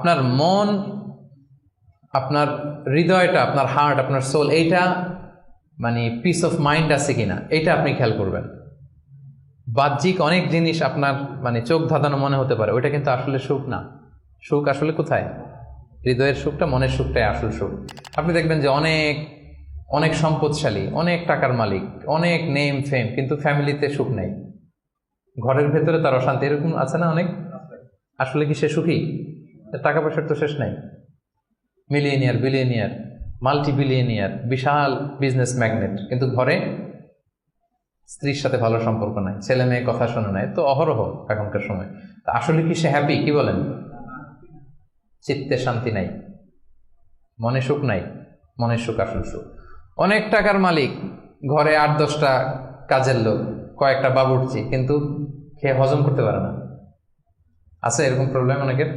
আপনার মন, আপনার হৃদয়টা, আপনার হার্ট, আপনার সোল, এইটা মানে পিস অফ মাইন্ড আছে কিনা এইটা আপনি খেয়াল করবেন। বাহ্যিক অনেক জিনিস আপনার মানে চোখ ধাঁধানো মনে হতে পারে, ওইটা কিন্তু আসলে সুখ না। সুখ আসলে কোথায়? হৃদয়ের সুখটা, মনের সুখটাই আসল সুখ। আপনি দেখবেন যে অনেক অনেক সম্পদশালী, অনেক টাকার মালিক, অনেক নেম ফেম, কিন্তু ফ্যামিলিতে সুখ নেই, ঘরের ভেতরে তার অশান্তি, এরকম আছে না অনেক? আসলে কি সে সুখী? টাকা পয়সার তো শেষ নাই। মিলিয়নিয়ার, বিলিয়নিয়ার, মাল্টি বিলিয়নিয়ার, বিশাল বিজনেস ম্যাগনেট, কিন্তু ঘরে স্ত্রীর সাথে ভালো সম্পর্ক নাই, ছেলে মেয়ে কথা শোনে নাই, তো অহরহ এখনকার সময়। আসলে কি সে হ্যাপি? কি বলেন? চিত্তে শান্তি নাই, মনে সুখ নাই। মনের সুখ আসল সুখ। অনেক টাকার মালিক, ঘরে 8-10টা কাজের লোক, কয়েকটা বাবুর্চি, কিন্তু খেয়ে হজম করতে পারে না। আছে এরকম প্রবলেম অনেকের?